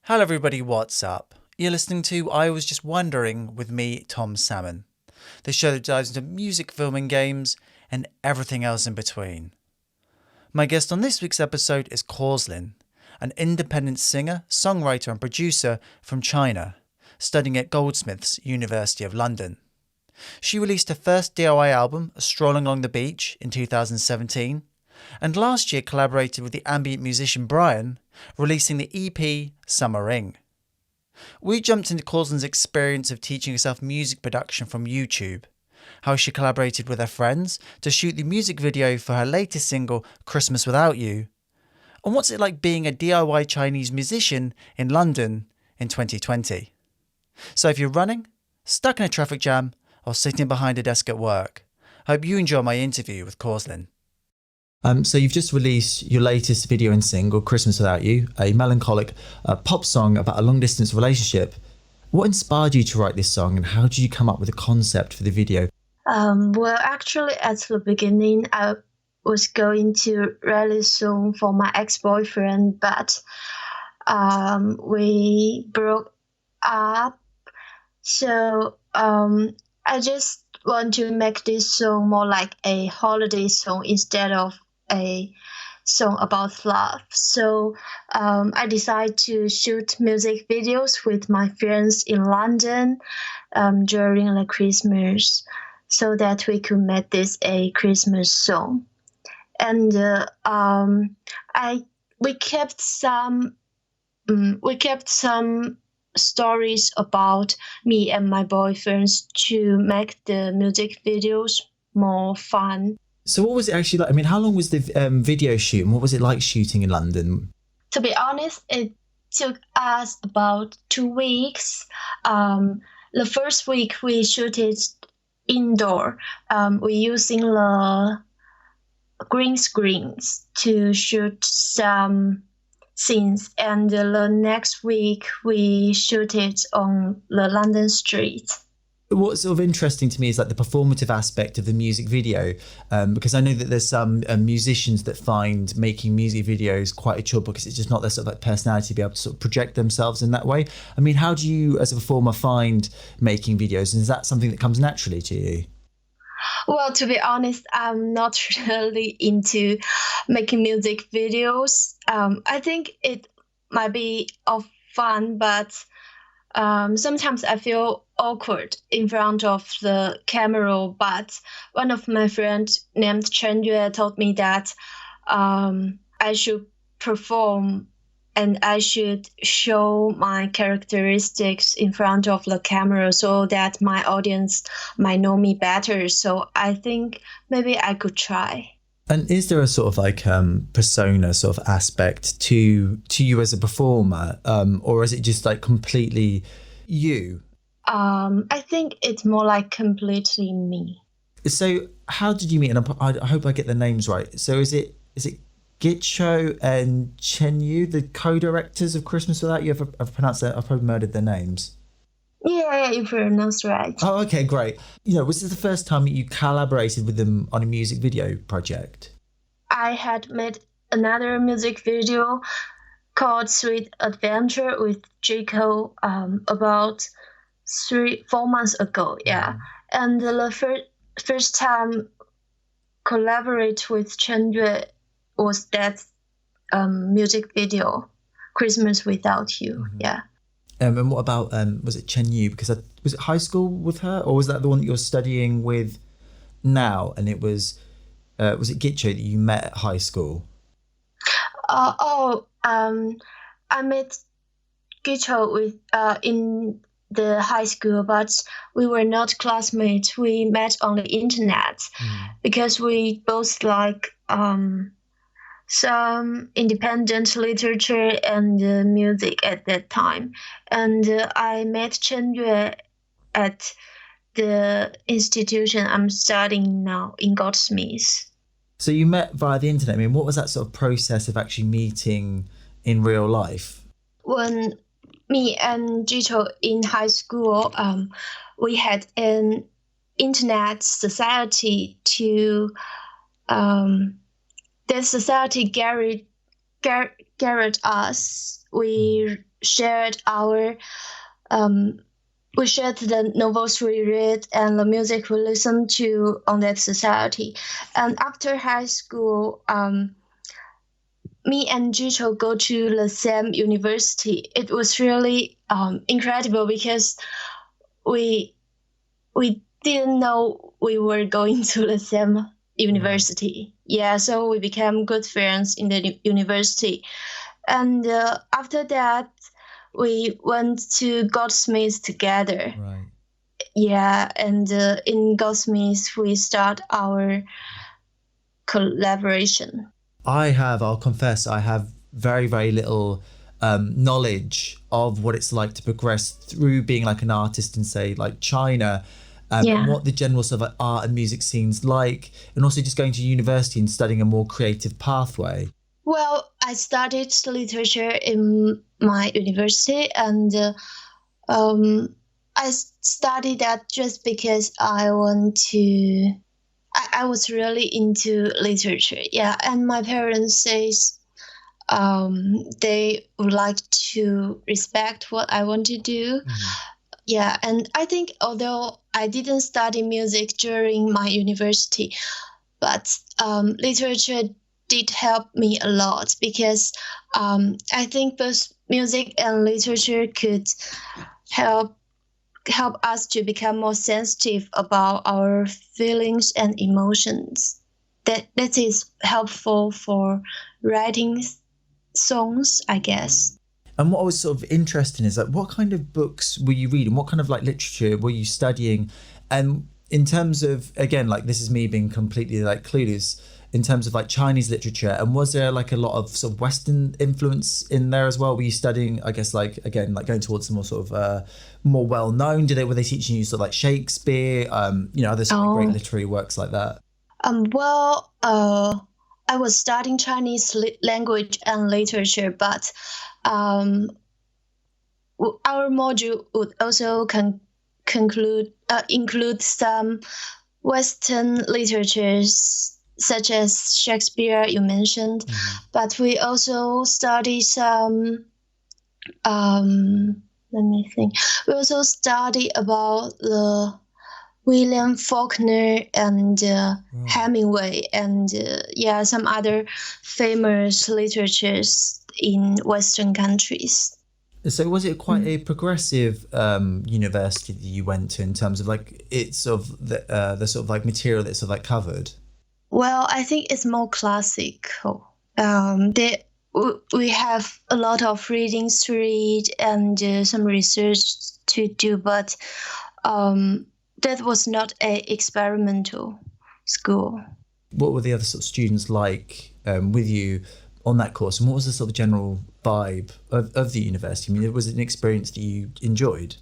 Hello everybody, what's up? You're listening to I Was Just Wondering with me, Tom Salmon, the show that dives into music, filming, games, and everything else in between. My guest on this week's episode is Caslean, an independent singer, songwriter and producer from China, studying at Goldsmiths, University of London. She released her first DIY album, Strolling Along The Beach, in 2017, and last year collaborated with the ambient musician Brian, releasing the EP Summer Ring. We jumped into Caslean's experience of teaching herself music production from YouTube, how she collaborated with her friends to shoot the music video for her latest single Christmas Without You, and what's it like being a DIY Chinese musician in London in 2020. So if you're running, stuck in a traffic jam, or sitting behind a desk at work, I hope you enjoy my interview with Caslean. So you've just released your latest video and single, Christmas Without You, a melancholic pop song about a long-distance relationship. What inspired you to write this song, and how did you come up with the concept for the video? Well, actually, at the beginning, I was going to write a song for my ex-boyfriend, but we broke up. So I just want to make this song more like a holiday song instead of a song about love. So I decided to shoot music videos with my friends in London during the Christmas, so that we could make this a Christmas song. And we kept some stories about me and my boyfriends to make the music videos more fun. So what was it actually like? I mean, how long was the video shoot, and what was it like shooting in London? To be honest, it took us about 2 weeks. The first week we shot it indoor. We're using the green screens to shoot some scenes, and the next week we shoot it on the London street. What's sort of interesting to me is like the performative aspect of the music video, because I know that there's some musicians that find making music videos quite a chore because it's just not their sort of like personality to be able to sort of project themselves in that way. I mean, how do you as a performer find making videos, and is that something that comes naturally to you? Well, to be honest, I'm not really into making music videos. I think it might be of fun, but sometimes I feel awkward in front of the camera. But one of my friends named Chen Yue told me that I should perform and I should show my characteristics in front of the camera so that my audience might know me better. So I think maybe I could try. And is there a sort of like persona sort of aspect to you as a performer, or is it just like completely you? I think it's more like completely me. So how did you meet? And I hope I get the names right. So is it Gicho and Chen Yu, the co-directors of Christmas Without You? I've pronounced that. I've probably murdered their names. Yeah, you pronounced right. Oh, okay, great. Was this the first time you collaborated with them on a music video project? I had made another music video called Sweet Adventure with Jico about 4 months ago. Yeah, and the first time collaborate with Chen Yue was that music video, Christmas Without You. Mm-hmm. Yeah. And what about was it Chen Yu? Because was it high school with her, or was that the one that you're studying with now? And it was it Gicho that you met at high school? I met Gicho with in the high school, but we were not classmates. We met on the internet because we both like some independent literature and music at that time. And I met Chen Yue at the institution I'm studying now in Goldsmiths. So you met via the internet. I mean, what was that sort of process of actually meeting in real life? When me and Jito in high school, we had an internet society to the society gathered us. We shared our we shared the novels we read and the music we listened to on that society. And after high school, me and Jicho go to the same university. It was really incredible because we didn't know we were going to the same university. Yeah, so we became good friends in the university. And after that, we went to Goldsmiths together. Right. Yeah, and in Goldsmiths, we start our collaboration. I'll confess, I have very, very little knowledge of what it's like to progress through being like an artist in, say, like China, and what the general sort of like art and music scene's like, and also just going to university and studying a more creative pathway. Well, I studied literature in my university, and I studied that just because I was really into literature. Yeah, and my parents says they would like to respect what I want to do. Yeah, and I think although I didn't study music during my university, but literature did help me a lot because I think both music and literature could help us to become more sensitive about our feelings and emotions. That is helpful for writing songs, I guess. And what was sort of interesting is like, what kind of books were you reading? What kind of like literature were you studying? And in terms of, again, like this is me being completely like clueless in terms of like Chinese literature, and was there like a lot of sort of Western influence in there as well? Were you studying, I guess, like again, like going towards the more sort of more well known? Were they teaching you sort of like Shakespeare, other sort of great literary works like that? I was studying Chinese language and literature, but our module would also include some Western literatures such as Shakespeare you mentioned, but we also study some. Let me think. We also study about the William Faulkner and Hemingway and some other famous literatures in Western countries. So was it quite a progressive university that you went to in terms of like it's sort of the sort of like material that's sort of like covered? Well, I think it's more classical. We have a lot of readings to read and some research to do, but that was not an experimental school. What were the other sort of students like with you on that course, and what was the sort of general vibe of the university? I mean, was it an experience that you enjoyed?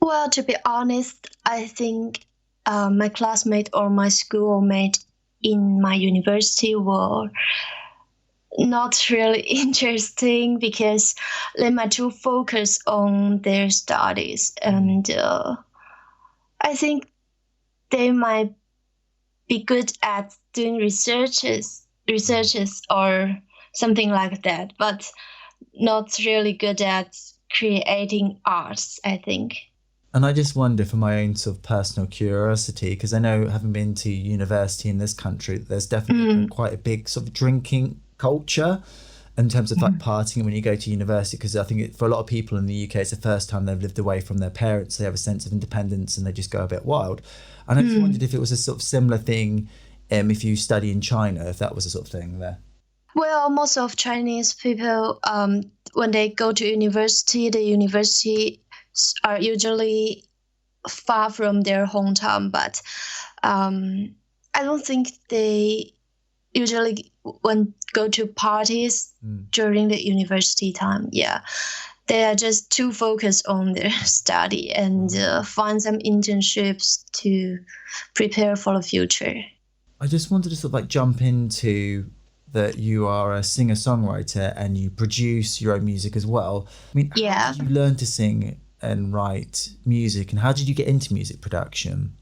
Well, to be honest, I think my classmate or my schoolmate in my university were not really interesting because they might too focus on their studies, and I think they might be good at doing researches or something like that, but not really good at creating arts, I think. And I just wonder, for my own sort of personal curiosity, because I know, having been to university in this country, there's definitely quite a big sort of drinking culture in terms of like partying when you go to university, because I think for a lot of people in the UK, it's the first time they've lived away from their parents. They have a sense of independence and they just go a bit wild. And I just wondered if it was a sort of similar thing if you study in China, if that was a sort of thing there. Well, most of Chinese people, when they go to university, the university are usually far from their hometown, but I don't think they usually go to parties during the university time. Yeah, they are just too focused on their study and find some internships to prepare for the future. I just wanted to sort of like jump into that you are a singer-songwriter and you produce your own music as well. I mean, how did you learn to sing and write music, and how did you get into music production?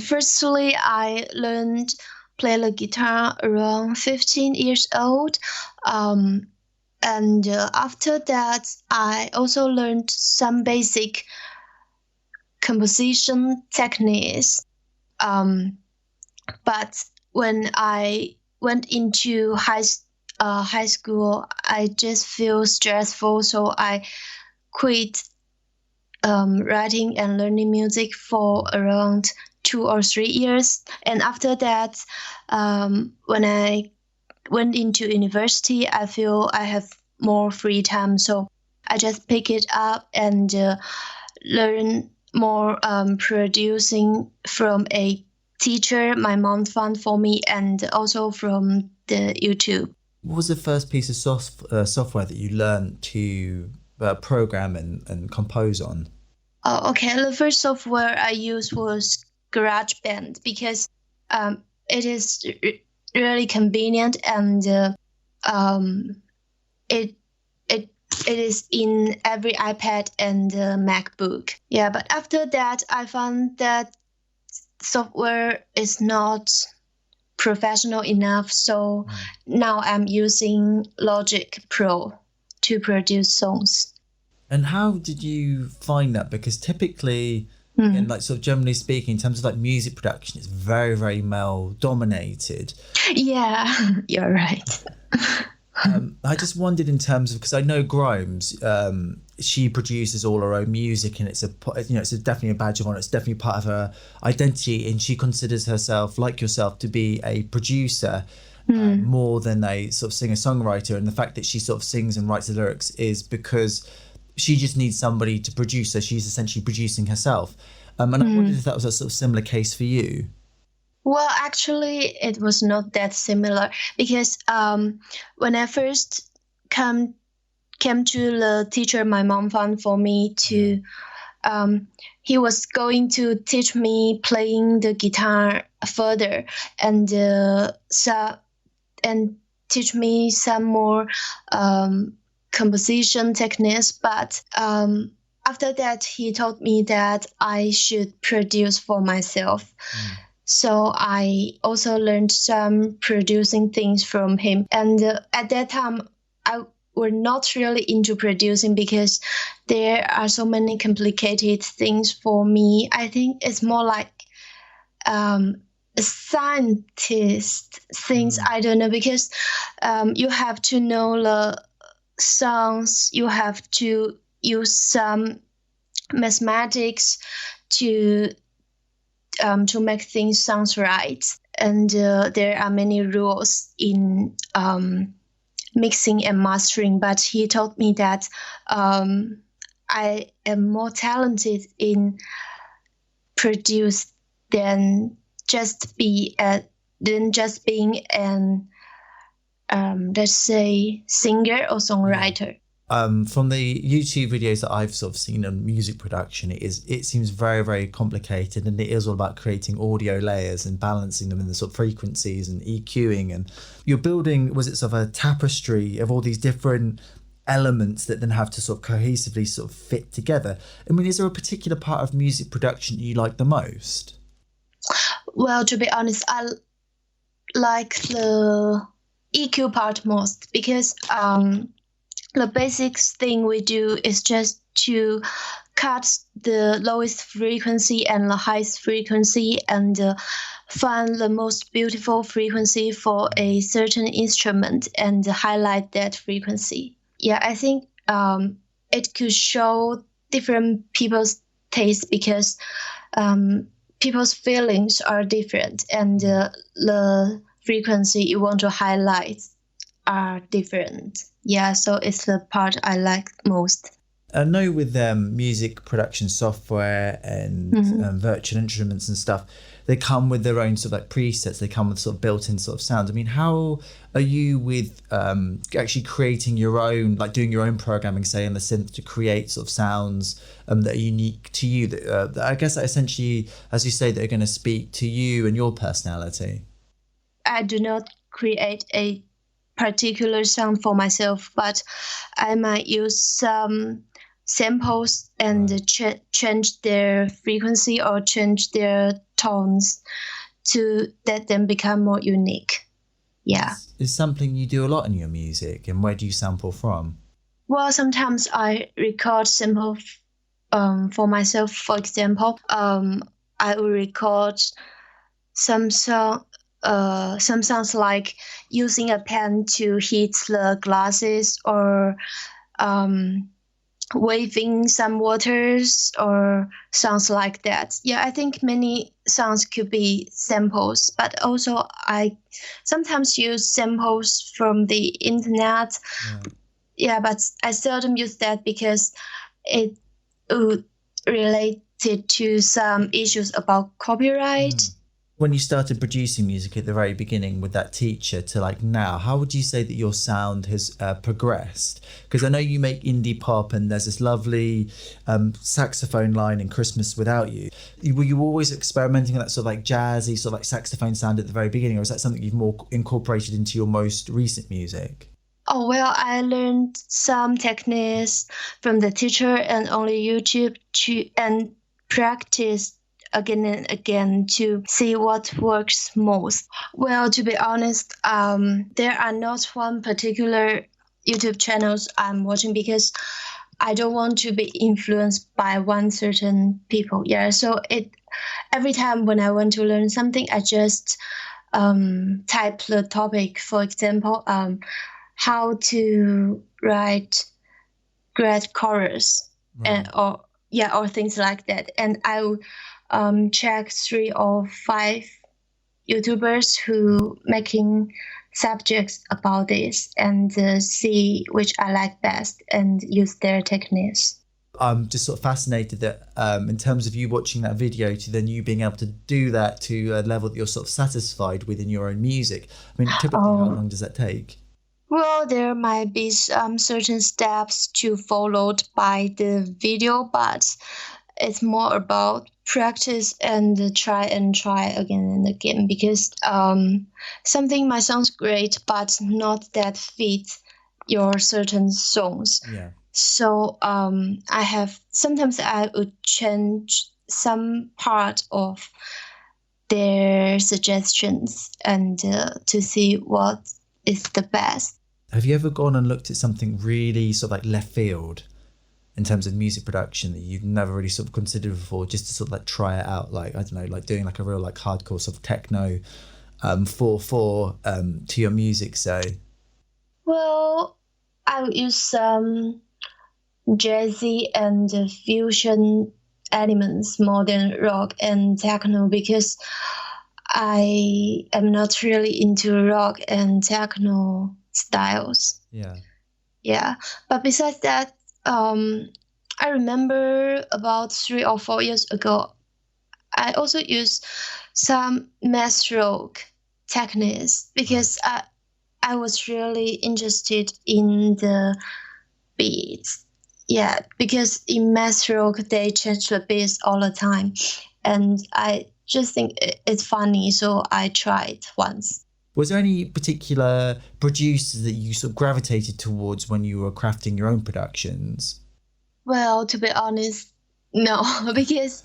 Firstly, I learned play the guitar around 15 years old. And after that, I also learned some basic composition techniques. Um, but when I went into high school, I just feel stressful, so I quit writing and learning music for around 2 or 3 years. And after that, when I went into university, I feel I have more free time, so I just pick it up and learn more producing from a teacher my mom found for me, and also from the YouTube. What was the first piece of software that you learned to program and compose on? Okay, the first software I used was GarageBand because it is really convenient, and it it it is in every iPad and MacBook. Yeah, but after that, I found that software is not professional enough, so now I'm using Logic Pro to produce songs. And how did you find that? Because typically, and like sort of generally speaking, in terms of like music production, it's very, very male dominated. Yeah, you're right. I just wondered in terms of, because I know Grimes, she produces all her own music, and it's definitely a badge of honor. It's definitely part of her identity, and she considers herself, like yourself, to be a producer more than a sort of singer-songwriter. And the fact that she sort of sings and writes the lyrics is because she just needs somebody to produce her. She's essentially producing herself. And I wondered if that was a sort of similar case for you. Well, actually, it was not that similar because when I first came to the teacher my mom found for me to, he was going to teach me playing the guitar further, and and teach me some more composition techniques. But after that, he told me that I should produce for myself. So I also learned some producing things from him. And at that time, I were not really into producing because there are so many complicated things for me. I think it's more like scientist things. I don't know, because you have to know the songs, you have to use some mathematics to make things sound right, and there are many rules in mixing and mastering. But he told me that I am more talented in produce than just being an let's say singer or songwriter. From the YouTube videos that I've sort of seen on music production, it seems very, very complicated, and it is all about creating audio layers and balancing them in the sort of frequencies and EQing, and you're building, was it sort of a tapestry of all these different elements that then have to sort of cohesively sort of fit together. I mean, is there a particular part of music production you like the most? Well, to be honest, I like the EQ part most, because the basic thing we do is just to cut the lowest frequency and the highest frequency, and find the most beautiful frequency for a certain instrument and highlight that frequency. Yeah, I think it could show different people's taste, because people's feelings are different, and the frequency you want to highlight are different. Yeah, so it's the part I like most. I know with music production software and virtual instruments and stuff, they come with their own sort of like presets. They come with sort of built-in sort of sounds. I mean, how are you with actually creating your own, like doing your own programming, say, in the synth to create sort of sounds that are unique to you? That I guess that essentially, as you say, that are going to speak to you and your personality. I do not create a particular sound for myself, but I might use some samples and change their frequency or change their tones to let them become more unique. Yeah. Is sampling you do a lot in your music, and where do you sample from? Well, sometimes I record simple for myself. For example, I will record some song, some songs like using a pen to hit the glasses, or um, waving some waters, or songs like that. Yeah, I think many songs could be samples, but also I sometimes use samples from the internet. Yeah. Yeah, but I seldom use that because it would related to some issues about copyright. When you started producing music at the very beginning with that teacher to like now, how would you say that your sound has progressed? Because I know you make indie pop, and there's this lovely saxophone line in Christmas Without You. Were you always experimenting with that sort of like jazzy, sort of like saxophone sound at the very beginning, or is that something you've more incorporated into your most recent music? Oh, well, I learned some techniques from the teacher and only YouTube and practice again and again to see what works most. Well, to be honest, there are not one particular YouTube channels I'm watching because I don't want to be influenced by one certain people. Yeah, so every time when I want to learn something, I just type the topic. For example, how to write great chorus, and Right. or things like that. And I will check 3 or 5 YouTubers who making subjects about this, and see which I like best and use their techniques. I'm just sort of fascinated that in terms of you watching that video to then you being able to do that to a level that you're sort of satisfied with in your own music. I mean, typically, how Oh, long does that take? well, there might be some certain steps to followed by the video, but it's more about practice and try again and again, because something might sound great but not that fit your certain songs. Yeah. So I have sometimes I would change some part of their suggestions, and to see what is the best. Have you ever gone and looked at something really sort of like left field in terms of music production that you've never really sort of considered before, just to sort of like try it out? Like, I don't know, like doing like a real like hardcore sort of techno 4/4 to your music, say. Well, I will use some jazzy and fusion elements more than rock and techno, because I am not really into rock and techno styles. Yeah. Yeah, but besides that, I remember about 3 or 4 years ago, I also used some math stroke techniques Right. because I was really interested in the beats. Yeah, because in math stroke they change the beats all the time, and I just think it's funny, so I tried once. Was there any particular producers that you sort of gravitated towards when you were crafting your own productions? Well, to be honest, no, because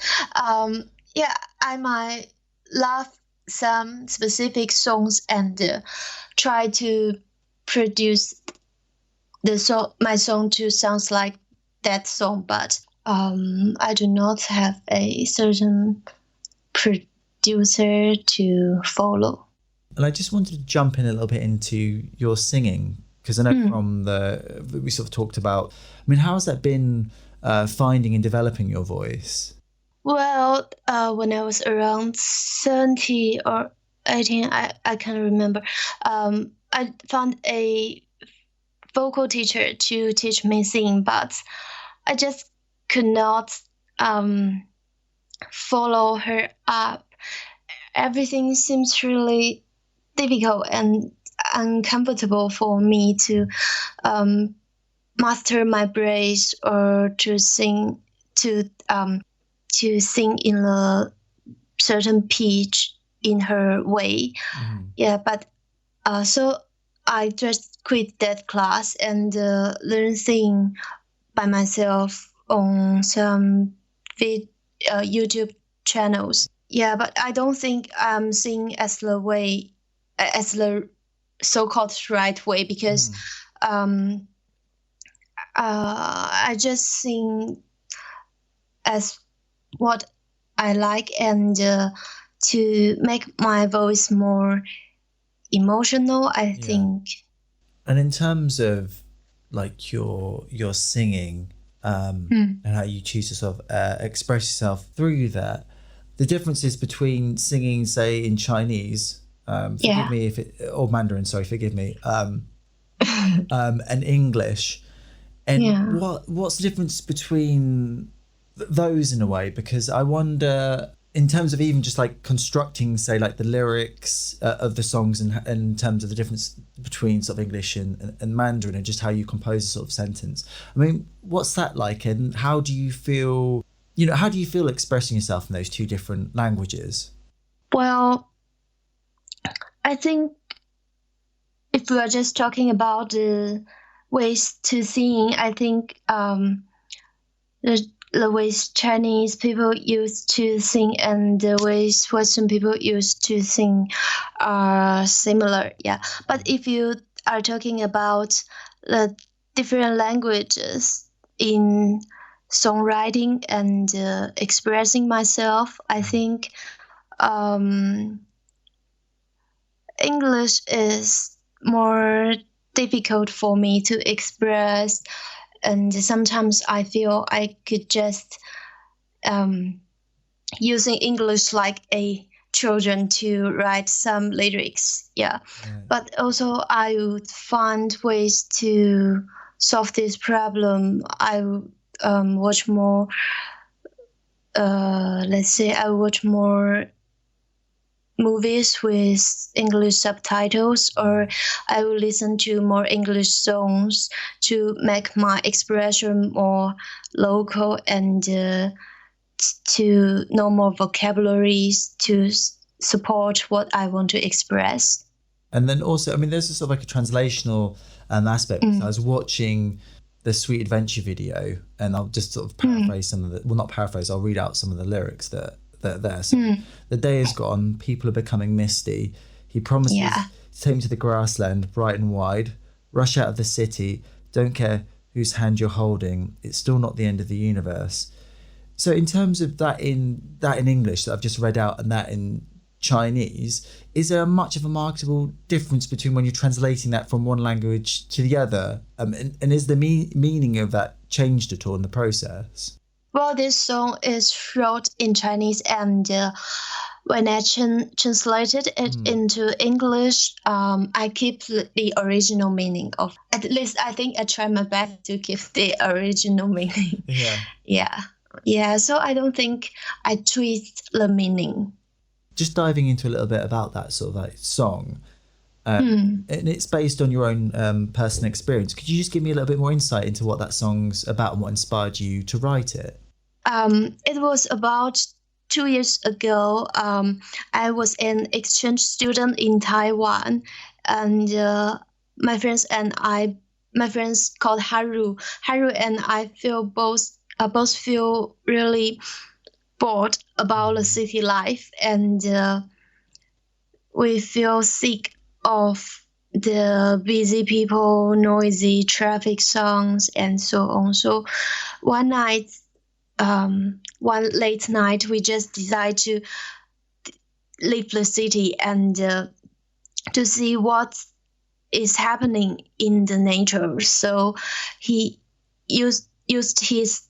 yeah, I might love some specific songs and try to produce my song to sounds like that song, but I do not have a certain producer to follow. And I just wanted to jump in a little bit into your singing, because I know Hmm. from we sort of talked about, I mean, how has that been finding and developing your voice? Well, when I was around 70 or 18, I can't remember. I found a vocal teacher to teach me singing, but I just could not um, follow her up. Everything seems really difficult and uncomfortable for me to um, master my brace, or to um, to sing in a certain pitch in her way. Mm. Yeah, but so I just quit that class and learn sing by myself on some YouTube channels. Yeah, but I don't think I'm singing as the way as the so-called right way, because um, I just sing as what I like, and to make my voice more emotional, I Yeah. think. And in terms of like your singing, and how you choose to sort of express yourself through that, the differences between singing, say, in Chinese, forgive Yeah. me if it, or Mandarin, sorry, forgive me, and English, and Yeah. what's the difference between those in a way? Because I wonder, in terms of even just like constructing, say, like the lyrics of the songs, and in terms of the difference between sort of English and Mandarin, and just how you compose a sort of sentence. I mean, what's that like, and how do you feel? How do you feel expressing yourself in those two different languages? Well, I think if we are just talking about the ways to sing, I think the, the ways Chinese people used to sing and the ways Western people used to sing are similar. Yeah. But if you are talking about the different languages in songwriting and expressing myself, I think um, English is more difficult for me to express, and sometimes I feel I could just um, using English like a children to write some lyrics. Yeah, Right. but also I would find ways to solve this problem. I would watch more. Let's say I watch more movies with English subtitles, or I will listen to more English songs to make my expression more local, and to know more vocabularies to support what I want to express. And then also, I mean, there's a sort of like a translational aspect. Because I was watching the Sweet Adventure video, and I'll just sort of paraphrase some of the, well, not paraphrase, I'll read out some of the lyrics that are there. So, the day is gone, people are becoming misty. He promises Yeah. to take me to the grassland, bright and wide. Rush out of the city, don't care whose hand you're holding. It's still not the end of the universe. So in terms of that in English that I've just read out, and that in Chinese, is there much of a marketable difference between when you're translating that from one language to the other? And is the meaning of that changed at all in the process? Well, this song is wrote in Chinese, and when I translated it into English, I keep the original meaning of. At least I think I try my best to keep the original meaning. Yeah. Yeah, yeah. So I don't think I twist the meaning. Just diving into a little bit about that sort of like song, and it's based on your own personal experience. Could you just give me a little bit more insight into what that song's about and what inspired you to write it? It was about 2 years ago. I was an exchange student in Taiwan, and my friends called Haru and I both feel really bored about the city life, and we feel sick of the busy people, noisy traffic songs, and so on. So one night, one late night, we just decided to leave the city and to see what is happening in the nature. So he used his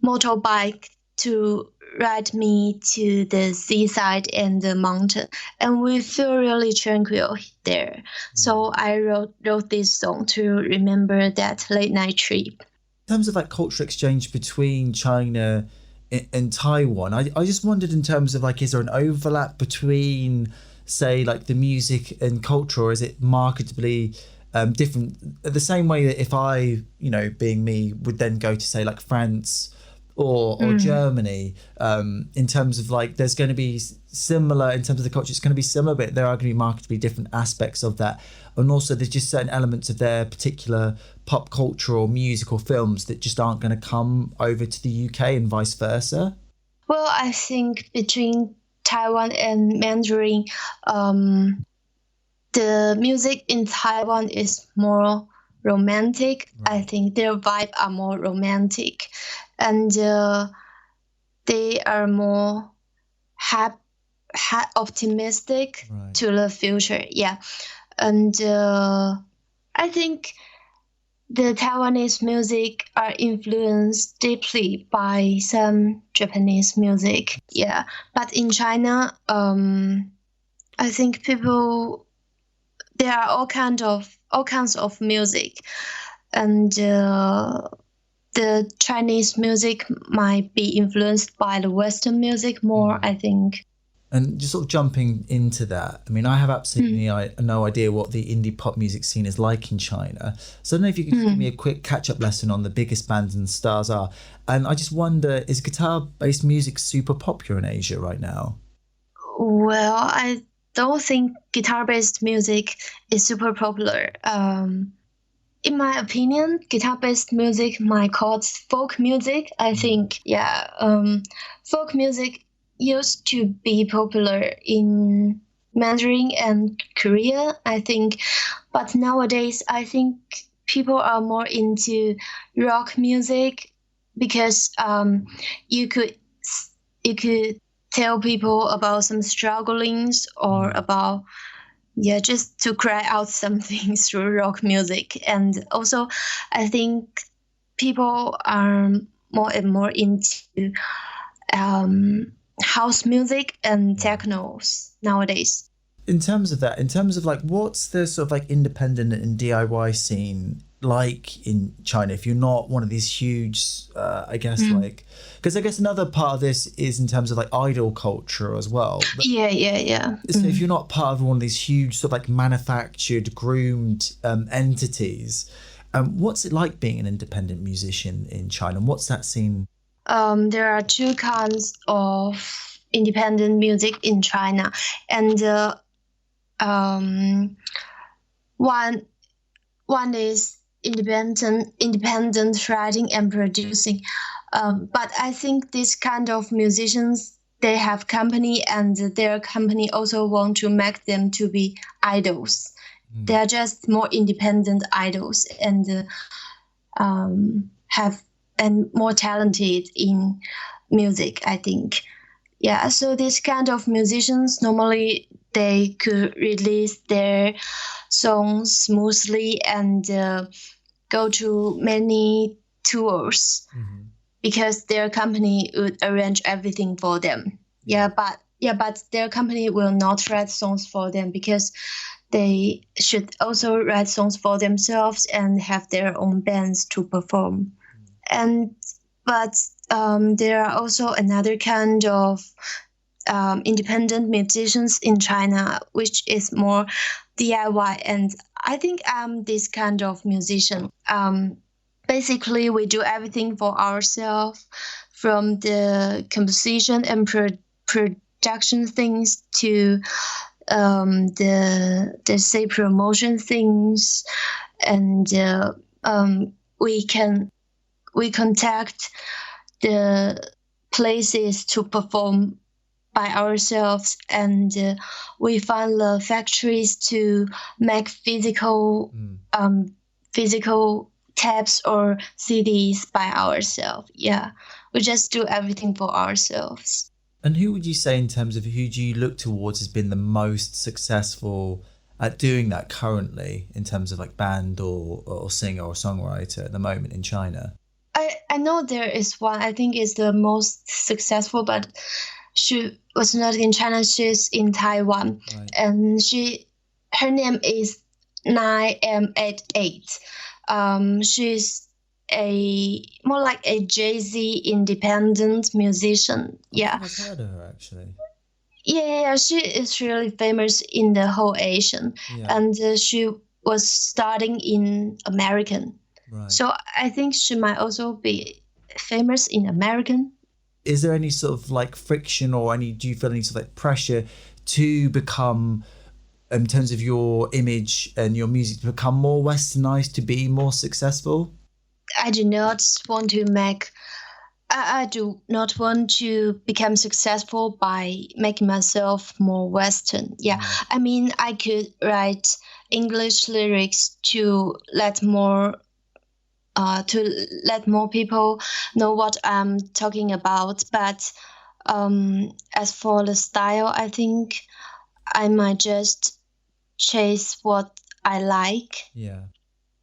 motorbike to ride me to the seaside and the mountain, and we feel really tranquil there. So I wrote this song to remember that late night trip. In terms of like cultural exchange between China and Taiwan, I just wondered, in terms of like, is there an overlap between, say, like the music and culture, or is it marketably different? The same way that if I, being me, would then go to, say, like France or Germany, in terms of like, there's going to be similar in terms of the culture, it's going to be similar, but there are going to be markedly different aspects of that. And also there's just certain elements of their particular pop culture or music or films that just aren't going to come over to the UK, and vice versa. Well, I think between Taiwan and Mandarin, the music in Taiwan is more romantic. I think their vibe are more romantic, and they are more optimistic to the future. Yeah, and I think the Taiwanese music are influenced deeply by some Japanese music. Yeah, but in China, I think people there are all kinds of music, and the Chinese music might be influenced by the Western music more. I think. And just sort of jumping into that, I mean, I have absolutely no idea what the indie pop music scene is like in China. So I don't know if you could just give me a quick catch-up lesson on the biggest bands and stars are. And I just wonder, is guitar-based music super popular in Asia right now? Well, I don't think guitar-based music is super popular. In my opinion, guitar-based music might call it folk music. I think, yeah, folk music used to be popular in Mandarin and Korea, I think, but nowadays I think people are more into rock music because you could you could tell people about some strugglings or about just to cry out something through rock music. And also I think people are more and more into house music and technos nowadays. In terms of that, in terms of like, what's the sort of like independent and DIY scene like in China? If you're not one of these huge, I guess like, because I guess another part of this is in terms of like idol culture as well. But, yeah. So if you're not part of one of these huge sort of like manufactured, groomed entities, what's it like being an independent musician in China? And what's that scene? There are two kinds of independent music in China, and one is independent writing and producing. But I think this kind of musicians, they have company, and their company also want to make them to be idols. They are just more independent idols and have and more talented in music, I think. Yeah, so this kind of musicians normally they could release their songs smoothly and go to many tours because their company would arrange everything for them. But their company will not write songs for them because they should also write songs for themselves and have their own bands to perform. But there are also another kind of independent musicians in China, which is more DIY. And I think I'm this kind of musician. Basically, we do everything for ourselves, from the composition and production things to the say promotion things, and we contact the places to perform by ourselves, and we find the factories to make physical tapes or CDs by ourselves. Yeah, we just do everything for ourselves. And who would you say, in terms of who do you look towards, has been the most successful at doing that currently, in terms of like band or singer or songwriter at the moment in China? I know there is one, I think is the most successful, but she was not in China, she's in Taiwan. Right. And her name is 9M88. She's more like a Jay-Z independent musician. Yeah. I've heard of her actually. Yeah, she is really famous in the whole Asian. Yeah. And she was starting in American. Right. So I think she might also be famous in American. Is there any sort of like friction or do you feel any sort of like pressure to become, in terms of your image and your music, to become more westernized, to be more successful? I do not want to make I do not want to become successful by making myself more Western. Yeah, I mean, I could write English lyrics to let more people know what I'm talking about. But as for the style, I think I might just chase what I like. Yeah.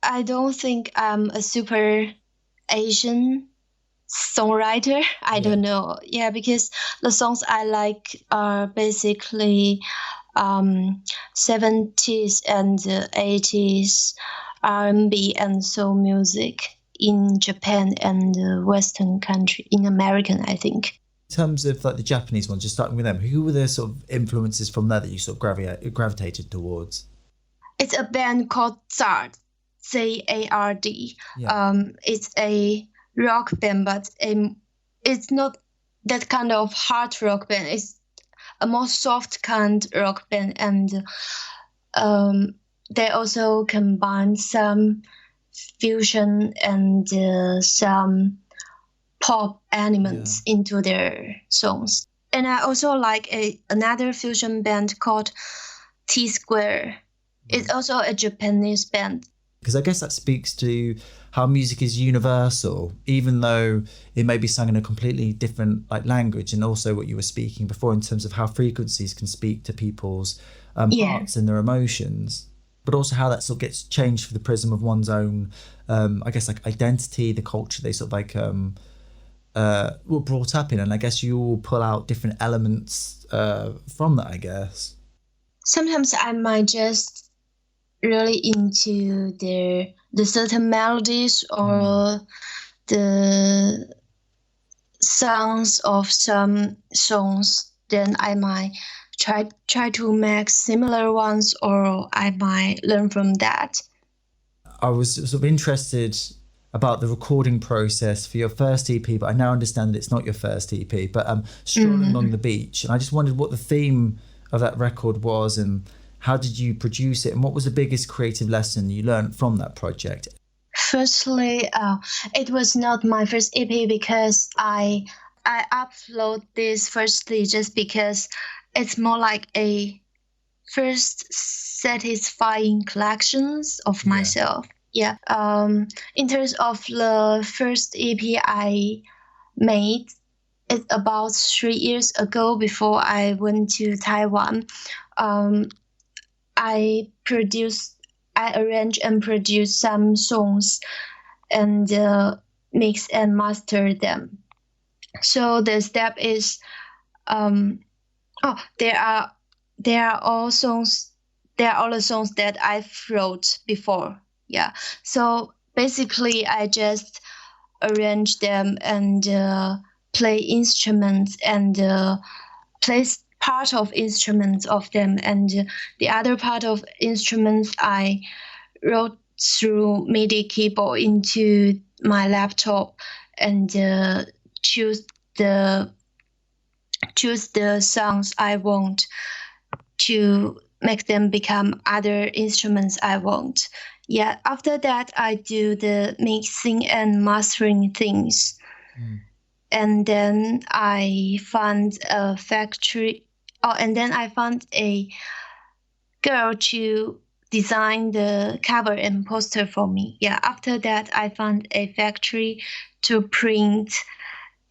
I don't think I'm a super Asian songwriter. I Yeah. don't know. Yeah, because the songs I like are basically 70s and 80s R&B and soul music in Japan and Western country, in American, I think. In terms of like the Japanese ones, just starting with them, who were the sort of influences from there that you sort of gravitated towards? It's a band called Zard, Zard. Yeah. It's a rock band, but it's not that kind of hard rock band. It's a more soft kind rock band, and they also combine some fusion and some pop elements into their songs. And I also like another fusion band called T Square. It's also a Japanese band. Because I guess that speaks to how music is universal, even though it may be sung in a completely different like language, and also what you were speaking before in terms of how frequencies can speak to people's hearts and their emotions, but also how that sort of gets changed for the prism of one's own, I guess, like identity, the culture they sort of like were brought up in, and I guess you all pull out different elements from that, I guess. Sometimes I might just really into the certain melodies or the sounds of some songs, then I might try to make similar ones, or I might learn from that. I was sort of interested about the recording process for your first EP, but I now understand that it's not your first EP, but Strolling Along the Beach. And I just wondered what the theme of that record was, and how did you produce it, and what was the biggest creative lesson you learned from that project? Firstly, it was not my first EP because I upload this firstly just because it's more like a first satisfying collections of myself. Yeah. In terms of the first EP I made, it's about 3 years ago before I went to Taiwan. I arrange and produce some songs and mix and master them. So the step is, there are all songs. There are all the songs that I've wrote before. Yeah. So basically, I just arrange them and play instruments and place part of instruments of them, and the other part of instruments I wrote through MIDI keyboard into my laptop and choose the songs I want to make them become other instruments I want. Yeah, after that I do the mixing and mastering things. And then I found a factory. And then I found a girl to design the cover and poster for me. Yeah, after that I found a factory to print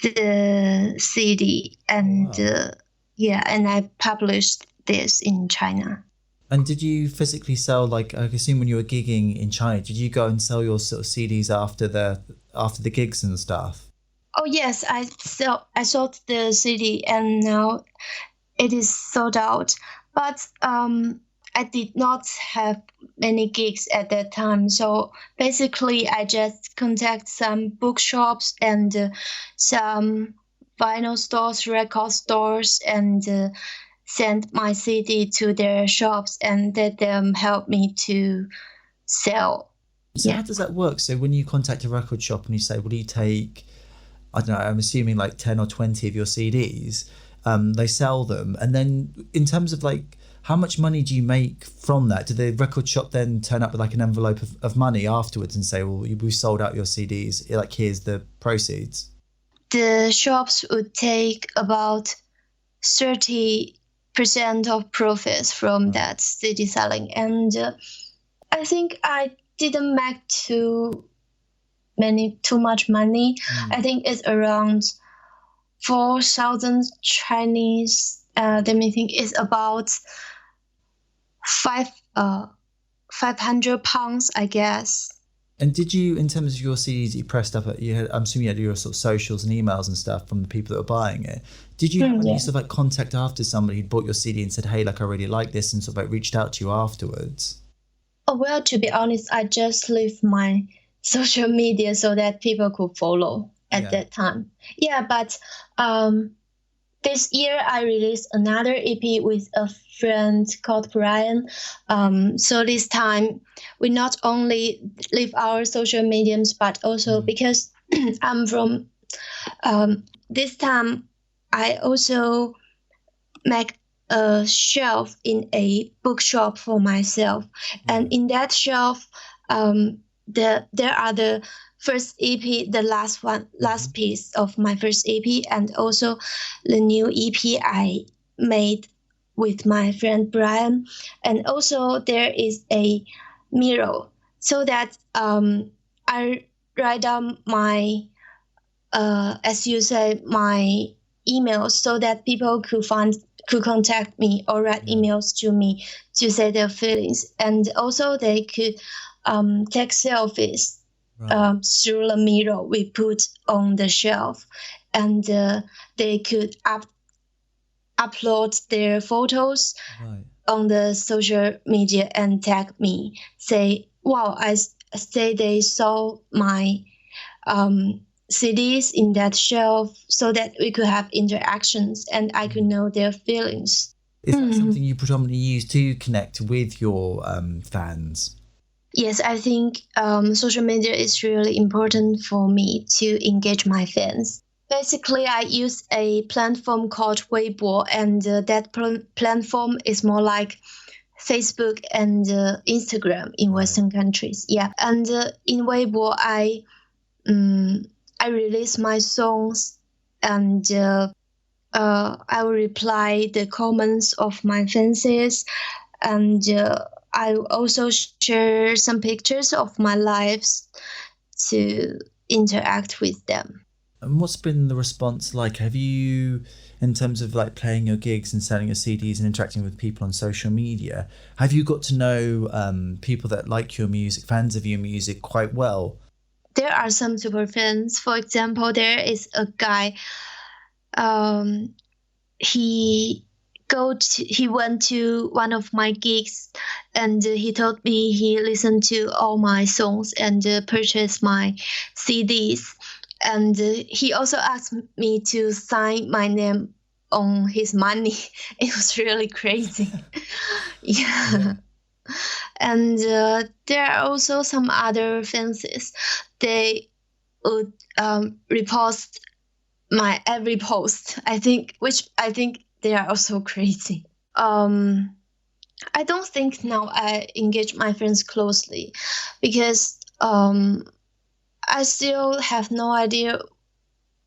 the CD, and and I published this in China. And did you physically sell, like, I assume when you were gigging in China, did you go and sell your sort of CDs after the gigs and stuff? Oh yes, I sold the CD and now it is sold out. But I did not have many gigs at that time. So basically I just contact some bookshops and some vinyl stores, record stores, and send my CD to their shops and let them help me to sell. So how does that work? So when you contact a record shop and you say, will you take, I don't know, I'm assuming like 10 or 20 of your CDs, they sell them. And then in terms of like, how much money do you make from that? Do the record shop then turn up with like an envelope of money afterwards and say, well, we've sold out your CDs, like here's the proceeds? the shops would take about 30% of profits from that CD selling. And I think I didn't make too much money. I think it's around 4,000 Chinese. Let me think. It's about 500 pounds, I guess. And did you, in terms of your CDs that you pressed up, I'm assuming you had your sort of socials and emails and stuff from the people that were buying it. Did you have any sort of like contact after somebody who'd bought your CD and said, hey, like I really like this, and sort of like reached out to you afterwards? Oh, well, to be honest, I just leave my social media so that people could follow at that time. Yeah, but this year I released another EP with a friend called Brian. So this time we not only leave our social mediums, but also because I'm from this time I also make a shelf in a bookshop for myself. And in that shelf, there are the first EP, the last piece of my first EP, and also the new EP I made with my friend Brian. And also there is a mirror so that I write down my, as you say, my emails so that people could contact me or write emails to me to say their feelings. And also they could take selfies through the mirror we put on the shelf, and they could upload their photos on the social media and tag me, say, wow, I say they saw my CDs in that shelf, so that we could have interactions and I could know their feelings. Is that something you predominantly use to connect with your fans? Yes, I think social media is really important for me to engage my fans. Basically, I use a platform called Weibo, and that platform is more like Facebook and Instagram in Western countries. Yeah, and in Weibo, I release my songs, and I will reply the comments of my fans, and I also share some pictures of my lives to interact with them. And what's been the response like? Have you, in terms of like playing your gigs and selling your CDs and interacting with people on social media, have you got to know people that like your music, fans of your music, quite well? There are some super fans. For example, there is a guy, he went to one of my gigs, and he told me he listened to all my songs and purchased my CDs. And he also asked me to sign my name on his money. It was really crazy. Yeah. And there are also some other fans. They would repost my every post, which I think they are also crazy. I don't think now I engage my friends closely, because I still have no idea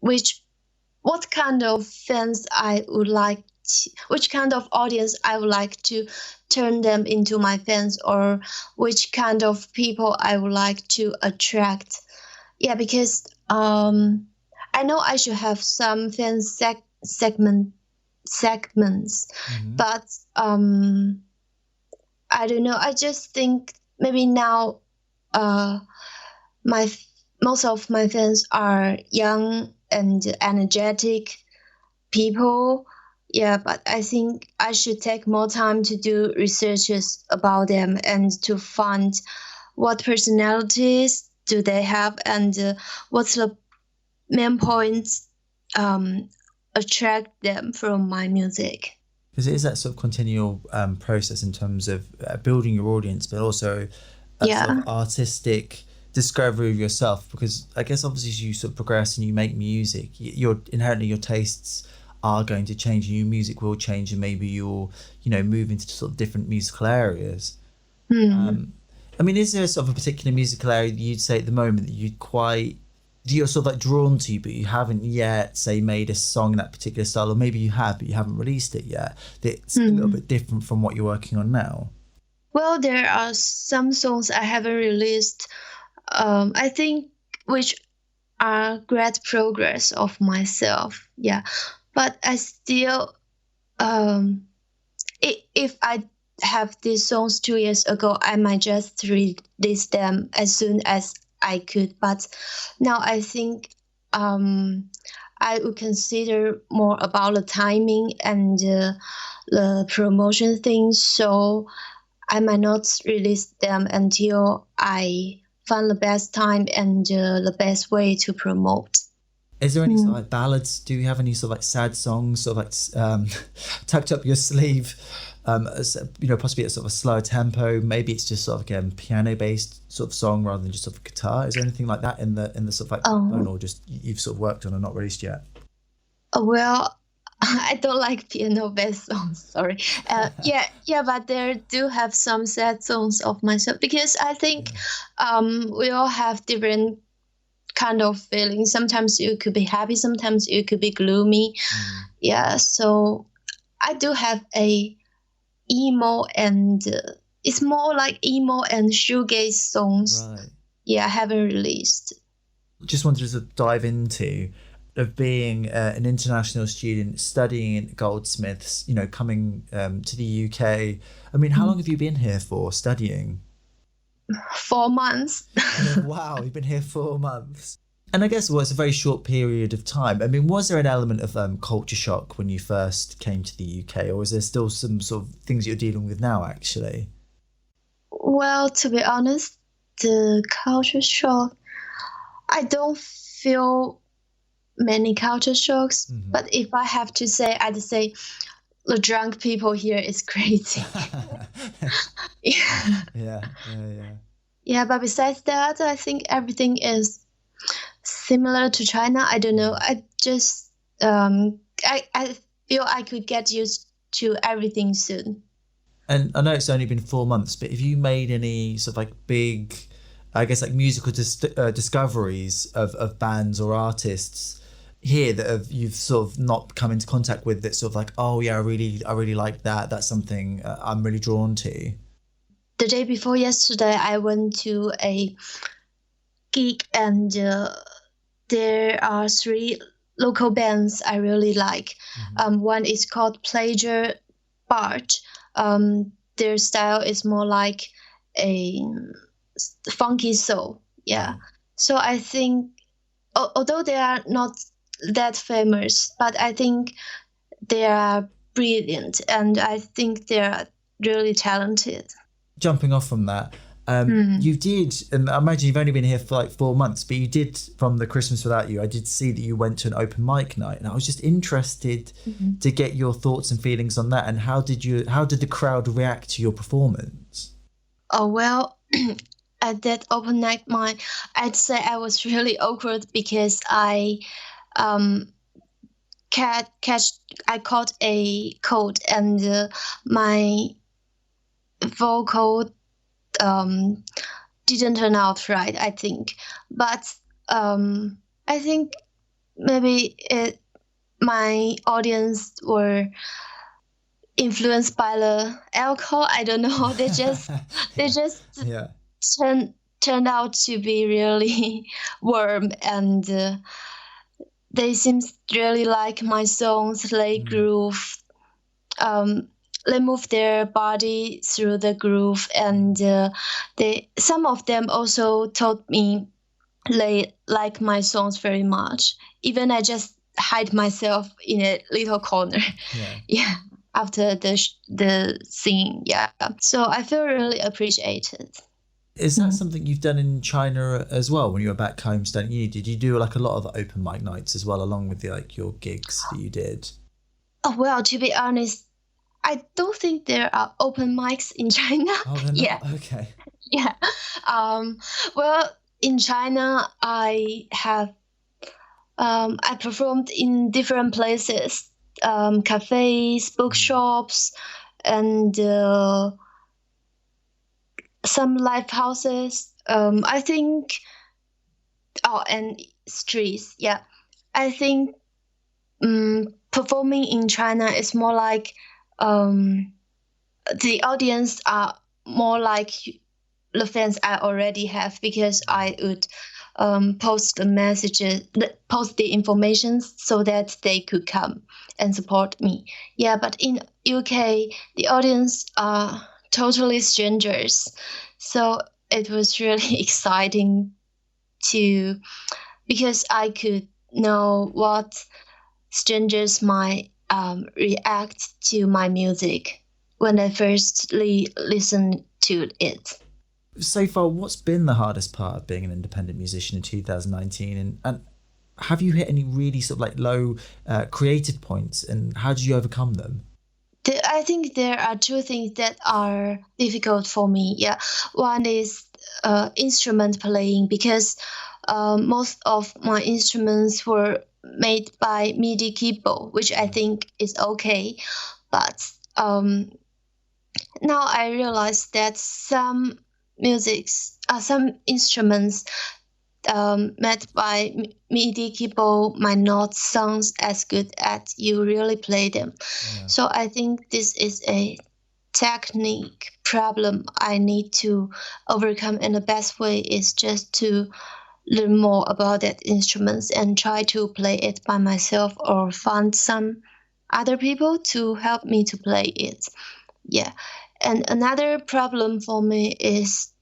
what kind of fans I would like which kind of audience I would like to turn them into my fans, or which kind of people I would like to attract. Yeah, because I know I should have some fan segments, but I don't know. I just think maybe now most of my fans are young and energetic people. Yeah, but I think I should take more time to do researches about them and to find what personalities do they have, and what's the main points attract them from my music. Because it is that sort of continual process in terms of building your audience, but also a sort of artistic discovery of yourself. Because I guess obviously as you sort of progress and you make music, you're inherently, your tastes are going to change, and your music will change, and maybe you'll move into sort of different musical areas. I mean, is there sort of a particular musical area that you'd say at the moment that you'd quite you're sort of like drawn to, but you haven't yet, say, made a song in that particular style, or maybe you have, but you haven't released it yet, that's a little bit different from what you're working on now? Well, there are some songs I haven't released. I think which are great progress of myself. Yeah, but I still if I have these songs 2 years ago, I might just release them as soon as I could. But now I think I would consider more about the timing and the promotion things. So I might not release them until I find the best time and the best way to promote. Is there any sort of like ballads? Do you have any sort of like sad songs, sort of like tucked up your sleeve? Possibly at sort of a slower tempo. Maybe it's just sort of again piano-based sort of song rather than just sort of guitar. Is there anything like that in the sort of like backbone, or just you've sort of worked on and not released yet? Well, I don't like piano-based songs. Sorry. Yeah, but there do have some sad songs of myself because I think we all have different kind of feelings. Sometimes you could be happy, sometimes you could be gloomy. Yeah, so I do have a emo and it's more like emo and shoegaze songs. Right. Yeah, I haven't released. Just wanted to dive into of being an international student studying at Goldsmiths, coming to the UK. I mean, how long have you been here for studying? 4 months. Wow, you've been here 4 months. And I guess it's a very short period of time. I mean, was there an element of culture shock when you first came to the UK, or is there still some sort of things you're dealing with now, actually? Well, to be honest, the culture shock, I don't feel many culture shocks. But if I have to say, I'd say the drunk people here is crazy. Yeah. Yeah, but besides that, I think everything is similar to China. I don't know. I just I feel I could get used to everything soon. And I know it's only been 4 months, but have you made any sort of like big, I guess, like musical discoveries of bands or artists here that you've sort of not come into contact with, that sort of like, oh yeah, I really like that. That's something I'm really drawn to. The day before yesterday, I went to a gig and there are 3 local bands I really like. One is called Pleasure Barge. Their style is more like a funky soul. Yeah. So I think, although they are not that famous, but I think they are brilliant and I think they are really talented. Jumping off from that, you did, and I imagine you've only been here for like 4 months, but you did, from the Christmas Without You, I did see that you went to an open mic night, and I was just interested to get your thoughts and feelings on that. And how did the crowd react to your performance? Oh, well, at that open mic night, I'd say I was really awkward because I caught a cold and my vocal didn't turn out right, I think. But I think maybe my audience were influenced by the alcohol. I don't know. They just turned out to be really warm and they seemed really like my songs. They groove. They move their body through the groove, and some of them also told me they like my songs very much. Even I just hide myself in a little corner. Yeah. After the singing, yeah. So I feel really appreciated. Is that something you've done in China as well when you were back home studying uni? Did you do like a lot of open mic nights as well, along with your gigs that you did? Oh, well, to be honest, I don't think there are open mics in China. Oh, they're not? Yeah. Okay. Yeah. Well, in China, I performed in different places, cafes, bookshops, and some live houses. I think and streets. Yeah, I think performing in China is more like the audience are more like the fans I already have, because I would post the messages, post the information so that they could come and support me. Yeah, but in UK, the audience are totally strangers, so it was really exciting to, because I could know what strangers might react to my music when I firstly listen to it. So far, what's been the hardest part of being an independent musician in 2019? And have you hit any really sort of like low creative points, and how did you overcome them? I think there are two things that are difficult for me. Yeah, one is instrument playing, because most of my instruments were made by MIDI keyboard, which I think is okay. But now I realize that some instruments made by MIDI keyboard might not sound as good as you really play them. Yeah. So I think this is a technique problem I need to overcome, and the best way is just to learn more about that instruments and try to play it by myself, or find some other people to help me to play it. Yeah. And another problem for me is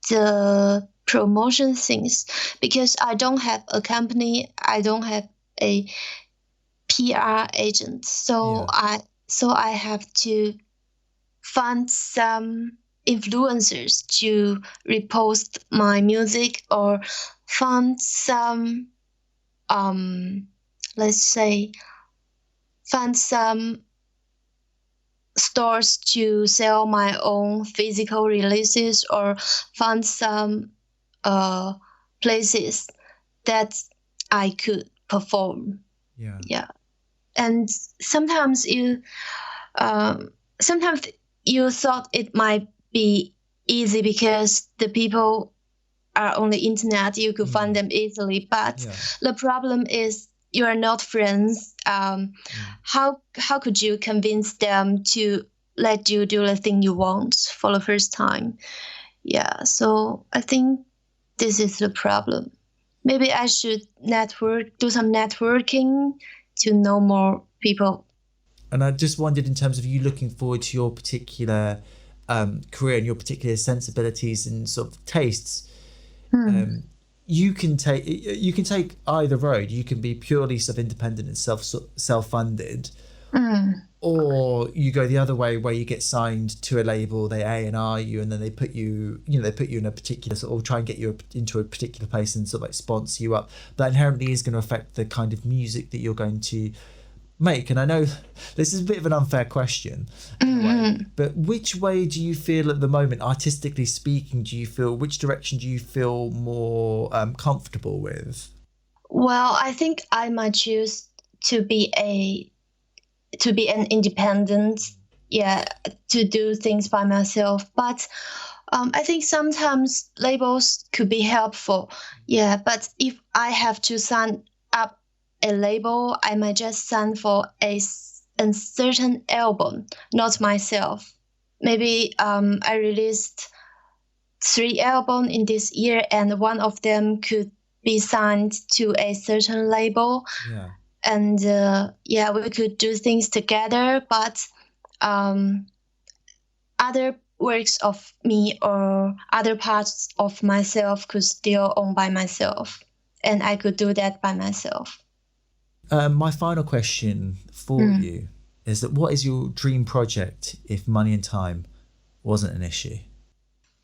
the promotion things, because I don't have a company, I don't have a PR agent, so I have to find some influencers to repost my music, or find some let's say find some stores to sell my own physical releases, or find some places that I could perform. Yeah. And sometimes sometimes you thought it might be easy because the people are on the internet, you could find them easily. But the problem is you are not friends. How could you convince them to let you do the thing you want for the first time? Yeah, so I think this is the problem. Maybe I should do some networking to know more people. And I just wondered, in terms of you looking forward to your particular career and your particular sensibilities and sort of tastes, you can take either road. You can be purely sort of independent and self-funded, or you go the other way, where you get signed to a label, they A&R you, and then they put you in a particular sort of, or try and get you into a particular place and sort of like sponsor you up. That inherently is going to affect the kind of music that you're going to make. And I know this is a bit of an unfair question, but which way do you feel at the moment, artistically speaking? Which direction do you feel more comfortable with? Well, I think I might choose to be an independent, to do things by myself. But I think sometimes labels could be helpful. Yeah, but if I have to sign up a label, I might just sign for a certain album, not myself. Maybe I released 3 albums in this year, and one of them could be signed to a certain label. Yeah. And we could do things together, but other works of me or other parts of myself could still own by myself, and I could do that by myself. My final question for you is that what is your dream project if money and time wasn't an issue?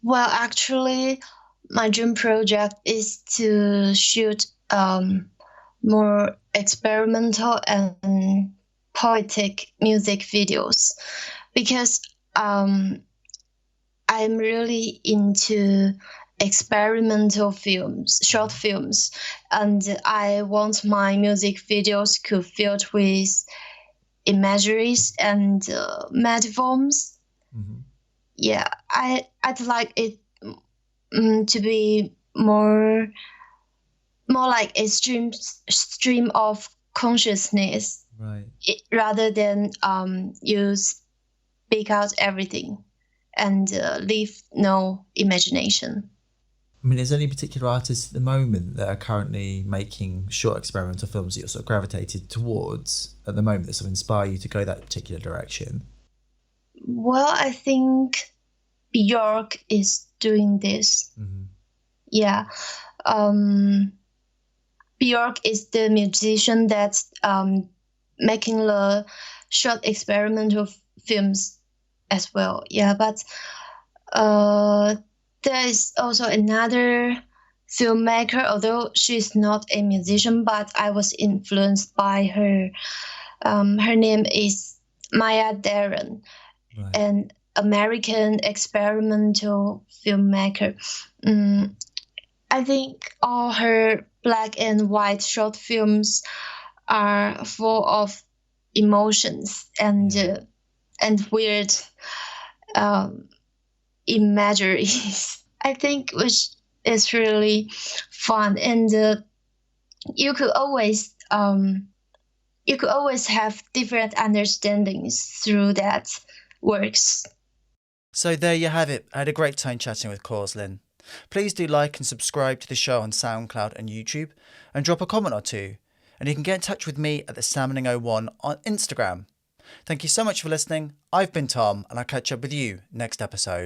Well, actually, my dream project is to shoot more experimental and poetic music videos, because I'm really into experimental films, short films, and I want my music videos to be filled with imageries and metaphors. Yeah, I'd like it to be more more like a stream of consciousness, Right. rather than you speak out everything and leave no imagination. I mean, is there any particular artists at the moment that are currently making short experimental films that you're sort of gravitated towards at the moment that sort of inspire you to go that particular direction? Well, I think Bjork is doing this. Mm-hmm. Yeah. Um, Bjork is the musician that's making the short experimental films as well. Yeah, but uh, there is also another filmmaker, although she's not a musician, but I was influenced by her. Her name is Maya Deren, Right. an American experimental filmmaker. Mm, I think all her black and white short films are full of emotions and weird um, imageries. I think which is really fun, and you could always you could always have different understandings through that works. So there you have it. I had a great time chatting with Caslean. Please do like and subscribe to the show on SoundCloud and YouTube, and drop a comment or two. And you can get in touch with me at the Salmoning01 on Instagram. Thank you so much for listening. I've been Tom, and I'll catch up with you next episode.